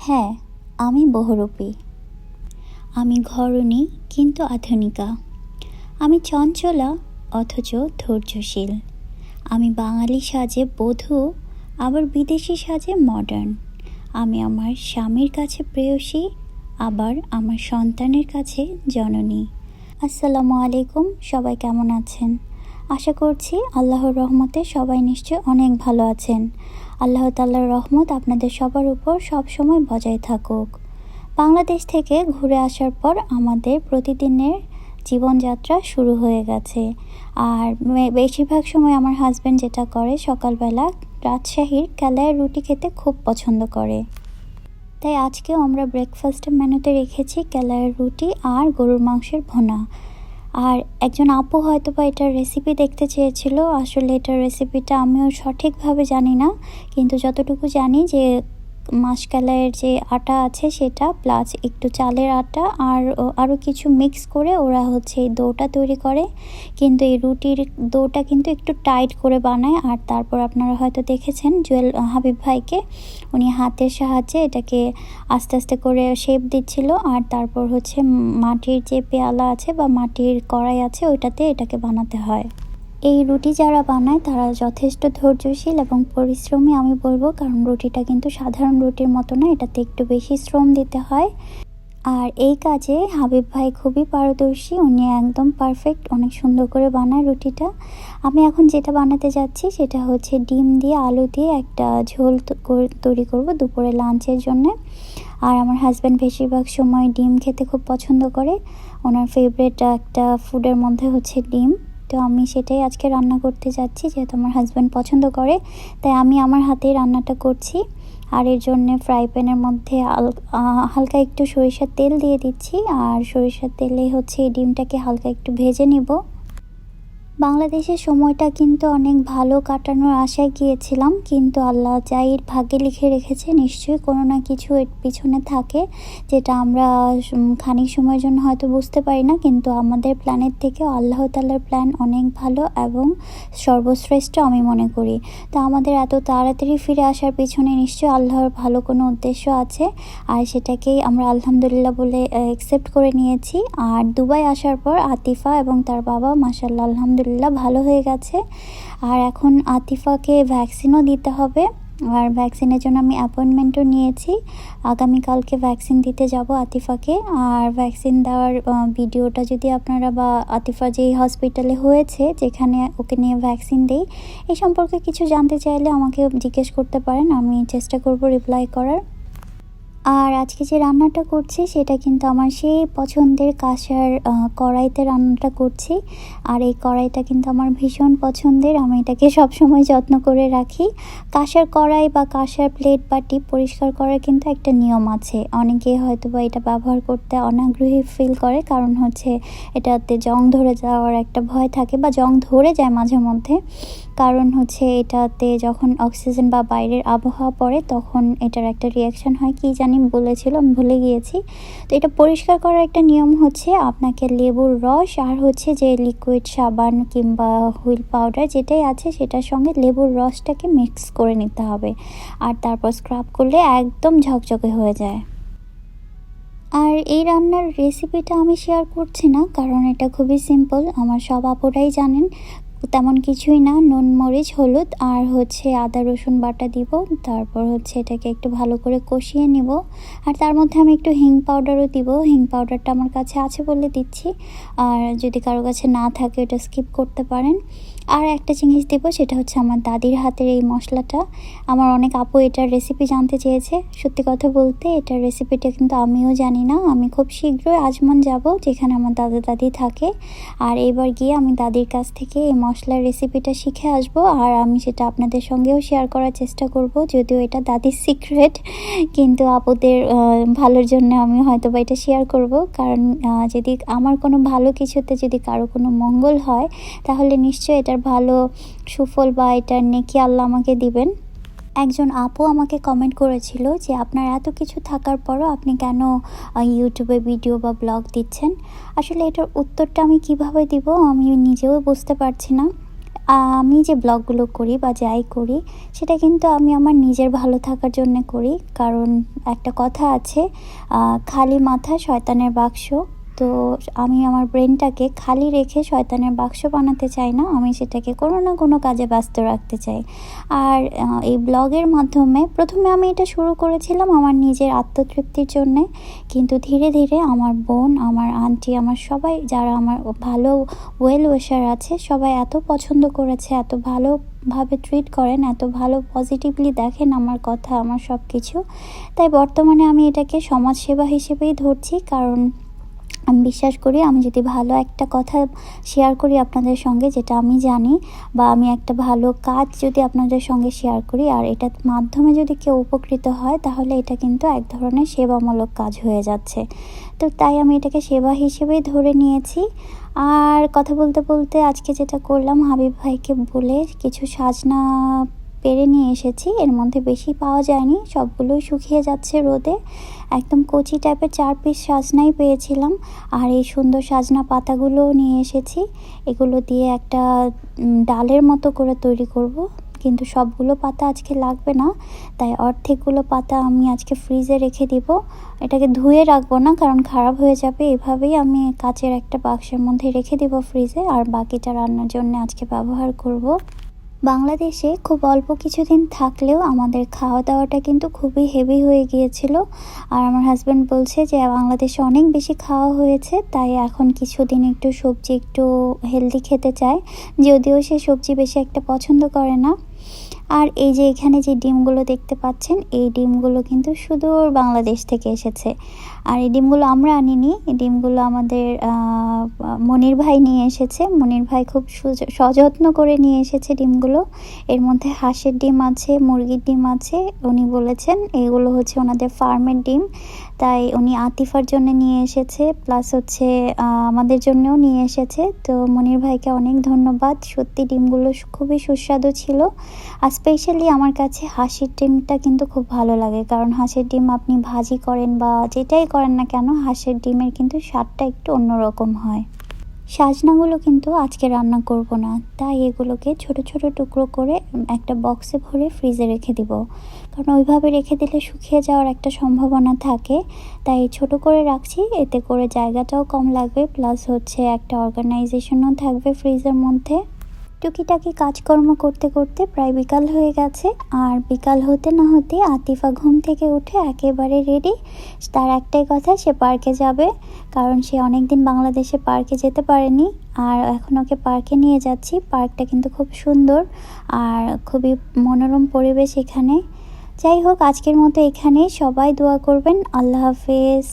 হ্যাঁ, আমি বহুরূপী। আমি ঘরণী কিন্তু আধুনিকা। আমি চঞ্চলা অথচ ধৈর্যশীল। আমি বাঙালি সাজে বধূ, আবার বিদেশি সাজে মডার্ন। আমি আমার স্বামীর কাছে প্রেয়সী, আবার আমার সন্তানের কাছে জননী। আসসালামু আলাইকুম, সবাই কেমন আছেন? আশা করছি আল্লাহর রহমতে সবাই নিশ্চয় অনেক ভালো আছেন। আল্লাহ তাআলার রহমত আপনাদের সবার উপর সবসময় বজায় থাকুক। বাংলাদেশ থেকে ঘুরে আসার পর আমাদের প্রতিদিনের জীবনযাত্রা শুরু হয়ে গেছে। আর বেশিরভাগ সময় আমার হাজব্যান্ড যেটা করে, সকালবেলা রাজশাহীর কালাইয়ের রুটি খেতে খুব পছন্দ করে। তাই আজকেও আমরা ব্রেকফাস্টের মেনুতে রেখেছি কালাইয়ের রুটি আর গরুর মাংসের ভুনা। আর একজন আপু হয়তো বা এটার রেসিপি দেখতে চেয়েছিল। আসলে এটার রেসিপিটা আমিও সঠিকভাবে জানি না, কিন্তু যতটুকু জানি যে মাসকলাইয়ের যে আটা আছে সেটা প্লাস একটু চালের আটা আর আরও কিছু মিক্স করে ওরা এই ডোটা তৈরি করে। কিন্তু এই রুটির ডোটা কিন্তু একটু টাইট করে বানায়। আর তারপর আপনারা হয়তো দেখেছেন জুয়েল হাবিব ভাইকে, উনি হাতের সাহায্যে এটাকে আস্তে আস্তে করে শেপ দিচ্ছিল। আর তারপর মাটির যে পেয়ালা আছে বা মাটির কড়াই আছে ওইটাতে এটাকে বানাতে হয়। এই রুটি যারা বানায় তারা যথেষ্ট ধৈর্যশীল এবং পরিশ্রমী আমি বলবো, কারণ রুটিটা কিন্তু সাধারণ রুটির মতো না, এটাতে একটু বেশি শ্রম দিতে হয়। আর এই কাজে হাবিব ভাই খুবই পারদর্শী, উনি একদম পারফেক্ট, অনেক সুন্দর করে বানায় রুটিটা। আমি এখন যেটা বানাতে যাচ্ছি সেটা হচ্ছে ডিম দিয়ে আলু দিয়ে একটা ঝোল তৈরি করব দুপুরে লাঞ্চের জন্য। আর আমার হাজব্যান্ড বেশিরভাগ সময় ডিম খেতে খুব পছন্দ করে, ওনার ফেভারিট একটা ফুডের মধ্যে হচ্ছে ডিম। তো আমি সেটাই আজকে রান্না করতে যাচ্ছি, যেহেতু আমার হাজব্যান্ড পছন্দ করে, তাই আমি আমার হাতেই রান্নাটা করছি। আর এর জন্যে ফ্রাই প্যানের মধ্যে হালকা একটু সরিষার তেল দিয়ে দিচ্ছি। আর সরিষার তেলে এই ডিমটাকে হালকা একটু ভেজে নিব। বাংলাদেশের সময়টা কিন্তু অনেক ভালো কাটানোর আশায় গিয়েছিলাম, কিন্তু আল্লাহ যাই ভাগ্যে লিখে রেখেছে নিশ্চয়ই কোনো না কিছু এর পিছনে থাকে, যেটা আমরা খানিক সময়ের জন্য হয়তো বুঝতে পারি না, কিন্তু আমাদের প্ল্যানের থেকেও আল্লাহ তাআলার প্ল্যান অনেক ভালো এবং সর্বশ্রেষ্ঠ আমি মনে করি। তো আমাদের এত তাড়াতাড়ি ফিরে আসার পিছনে নিশ্চয়ই আল্লাহর ভালো কোনো উদ্দেশ্য আছে, আর সেটাকেই আমরা আলহামদুলিল্লাহ বলে অ্যাকসেপ্ট করে নিয়েছি। আর দুবাই আসার পর আতিফা এবং তার বাবা মাশাআল্লাহ আলহামদুলিল্লাহ ভালো হয়ে গেছে। আর এখন আতিফাকে ভ্যাকসিনও দিতে হবে, আর ভ্যাকসিনের জন্য আমি অ্যাপয়েন্টমেন্টও নিয়েছি। আগামীকালকে ভ্যাকসিন দিতে যাব আতিফাকে। আর ভ্যাকসিন দেওয়ার ভিডিওটা যদি আপনারা বা আতিফা যেই হসপিটালে হয়েছে যেখানে ওকে নিয়ে ভ্যাকসিন দেই এই সম্পর্কে কিছু জানতে চাইলে আমাকে জিজ্ঞেস করতে পারেন, আমি চেষ্টা করব রিপ্লাই করার। আর আজকে যে রান্নাটা করছি সেটা কিন্তু আমার সেই পছন্দের কাঁসার কড়াইতে রান্নাটা করছি। আর এই কড়াইটা কিন্তু আমার ভীষণ পছন্দের, আমি এটাকে সবসময় যত্ন করে রাখি। কাঁসার কড়াই বা কাঁসার প্লেট বাটি পরিষ্কার করার কিন্তু একটা নিয়ম আছে। অনেকে হয়তো বা এটা ব্যবহার করতে অনাগ্রহী ফিল করে, কারণ এটাতে জং ধরে যাওয়ার একটা ভয় থাকে বা জং ধরে যায় মাঝে মধ্যে। কারণ এটাতে যখন অক্সিজেন বা বাইরের আবহাওয়া পড়ে তখন এটার একটা রিয়াকশান হয়, কী জানি বলেছিল আমি ভুলে গিয়েছি। তো এটা পরিষ্কার করার একটা নিয়ম আপনাকে লেবুর রস আর যে লিকুইড সাবান কিংবা হুইল পাউডার যেটাই আছে সেটার সঙ্গে লেবুর রসটাকে মিক্স করে নিতে হবে। আর তারপর স্ক্রাব করলে একদম ঝকঝকে হয়ে যায়। আর এই রান্নার রেসিপিটা আমি শেয়ার করছি না, কারণ এটা খুবই সিম্পল, আমার সব আপুরাই জানেন। তেমন কিছুই না, নুন মরিচ হলুদ আর আদা রসুন বাটা দিব। তারপর এটাকে একটু ভালো করে কষিয়ে নিব। আর তার মধ্যে আমি একটু হিং পাউডারও দিব, হিং পাউডারটা আমার কাছে আছে বলে দিচ্ছি, আর যদি কারো কাছে না থাকে ওটা স্কিপ করতে পারেন। আর একটা জিনিস দেবো, সেটা আমার দাদির হাতের এই মশলাটা। আমার অনেক আপু এটার রেসিপি জানতে চেয়েছে। সত্যি কথা বলতে এটার রেসিপিটা কিন্তু আমিও জানি না। আমি খুব শীঘ্রই আজমান যাব যেখানে আমার দাদা দাদি থাকে, আর এবার গিয়ে আমি দাদির কাছ থেকে এই মশলার রেসিপিটা শিখে আসব। আর আমি সেটা আপনাদের সঙ্গেও শেয়ার করার চেষ্টা করব, যদিও এটা দাদির সিক্রেট, কিন্তু আপুদের ভালোর জন্য আমি হয়তো বা এটা শেয়ার করব। কারণ যদি আমার কোনো ভালো কিছুতে যদি কারো কোনো মঙ্গল হয় তাহলে নিশ্চয়ই এটার ভালো সুফল বা এটার নেকি আল্লাহ আমাকে দিবেন। একজন আপু আমাকে কমেন্ট করেছিল যে আপনার এত কিছু থাকার পরও আপনি কেন ইউটিউবে ভিডিও বা ব্লগ দিচ্ছেন। আসলে এটার উত্তরটা আমি কিভাবে দিব আমি নিজেও বুঝতে পারছি না। আমি যে ব্লগগুলো করি বা যাই করি সেটা কিন্তু আমি আমার নিজের ভালো থাকার জন্য করি। কারণ একটা কথা আছে, খালি মাথা শয়তানের বাক্স। তো আমি আমার ব্রেনটাকে খালি রেখে শয়তানের বাক্স বানাতে চাই না, আমি সেটাকে কোনো না কোনো কাজে ব্যস্ত রাখতে চাই। আর এই ব্লগের মাধ্যমে প্রথমে আমি এটা শুরু করেছিলাম আমার নিজের আত্মতৃপ্তির জন্যে, কিন্তু ধীরে ধীরে আমার বোন, আমার আন্টি, আমার সবাই যারা আমার ভালো ওয়েল উইশার আছে সবাই এত পছন্দ করেছে, এত ভালোভাবে ট্রিট করেন, এত ভালো পজিটিভলি দেখেন আমার কথা, আমার সব কিছু। তাই বর্তমানে আমি এটাকে সমাজসেবা হিসেবেই ধরছি। কারণ আমি বিশ্বাস করি আমি যদি ভালো একটা কথা শেয়ার করি আপনাদের সঙ্গে, যেটা আমি জানি, বা আমি একটা ভালো কাজ যদি আপনাদের সঙ্গে শেয়ার করি আর এটার মাধ্যমে যদি কেউ উপকৃত হয়, তাহলে এটা কিন্তু এক ধরনের সেবামূলক কাজ হয়ে যাচ্ছে। তো তাই আমি এটাকে সেবা হিসেবেই ধরে নিয়েছি। আর কথা বলতে বলতে আজকে যেটা করলাম, হাবিব ভাইকে বলে কিছু সাজনা পেরে নিয়ে এসেছি। এর মধ্যে বেশি পাওয়া যায়নি, সবগুলোই শুকিয়ে যাচ্ছে রোদে। একদম কচি টাইপের 4 পিস সাজনাই পেয়েছিলাম। আর এই সুন্দর সাজনা পাতাগুলোও নিয়ে এসেছি। এগুলো দিয়ে একটা ডালের মতো করে তৈরি করব। কিন্তু সবগুলো পাতা আজকে লাগবে না, তাই অর্ধেকগুলো পাতা আমি আজকে ফ্রিজে রেখে দিব। এটাকে ধুয়ে রাখবো না, কারণ খারাপ হয়ে যাবে। এভাবেই আমি কাচের একটা বাক্সের মধ্যে রেখে দিব ফ্রিজে, আর বাকিটা রান্নার জন্য আজকে ব্যবহার করব। বাংলাদেশে খুব অল্প কিছুদিন থাকলেও আমাদের খাওয়া দাওয়াটা কিন্তু খুবই হেভি হয়ে গিয়েছিল। আর আমার হাজব্যান্ড বলছে যে বাংলাদেশে অনেক বেশি খাওয়া হয়েছে, তাই এখন কিছুদিন একটু সবজি, একটু হেলদি খেতে চায়, যদিও সে সবজি বেশি একটা পছন্দ করে না। আর এই যে এখানে যে ডিমগুলো দেখতে পাচ্ছেন, এই ডিমগুলো কিন্তু সুদূর বাংলাদেশ থেকে এসেছে। আর এই ডিমগুলো আমরা আনিনি, এই ডিমগুলো আমাদের মনির ভাই নিয়ে এসেছে। মনির ভাই খুব সযত্ন করে নিয়ে এসেছে ডিমগুলো। এর মধ্যে হাঁসের ডিম আছে, মুরগির ডিম আছে। উনি বলেছেন এগুলো হচ্ছে ওনাদের ফার্মের ডিম, তাই উনি আতিফার জন্য নিয়ে এসেছে, প্লাস হচ্ছে আমাদের জন্যও নিয়ে এসেছে। তো মনির ভাইকে অনেক ধন্যবাদ। সত্যি ডিমগুলো খুবই সুস্বাদু ছিল। আর স্পেশালি আমার কাছে হাঁসের ডিমটা কিন্তু খুব ভালো লাগে, কারণ হাঁসের ডিম আপনি ভাজি করেন বা যেটাই করেন না কেন, হাঁসের ডিমের কিন্তু স্বাদটা একটু অন্যরকম হয়। সাজনাগুলো কিন্তু আজকে রান্না করব না, তাই এগুলোকে ছোট ছোট টুকরো করে একটা বক্সে ভরে ফ্রিজে রেখে দিব। কারণ ওইভাবে রেখে দিলে শুকিয়ে যাওয়ার একটা সম্ভাবনা থাকে, তাই ছোট করে রাখছি। এতে করে জায়গাটাও কম লাগবে, প্লাস হচ্ছে একটা অর্গানাইজেশনও থাকবে ফ্রিজের মধ্যে। টুকিটাকি কাজকর্ম করতে করতে প্রায় বিকাল হয়ে গেছে। আর বিকাল হতে না হতে আতিফা ঘুম থেকে উঠে একেবারে রেডি। তার একটাই কথা, সে পার্কে যাবে, কারণ সে অনেক দিন বাংলাদেশে পার্কে যেতে পারেনি। আর এখন ওকে পার্কে নিয়ে যাচ্ছি। পার্কটা কিন্তু খুব সুন্দর আর খুবই মনোরম পরিবেশ এখানে। যাই হোক, আজকের মতো এখানেই। সবাই দোয়া করবেন। আল্লাহ হাফেজ।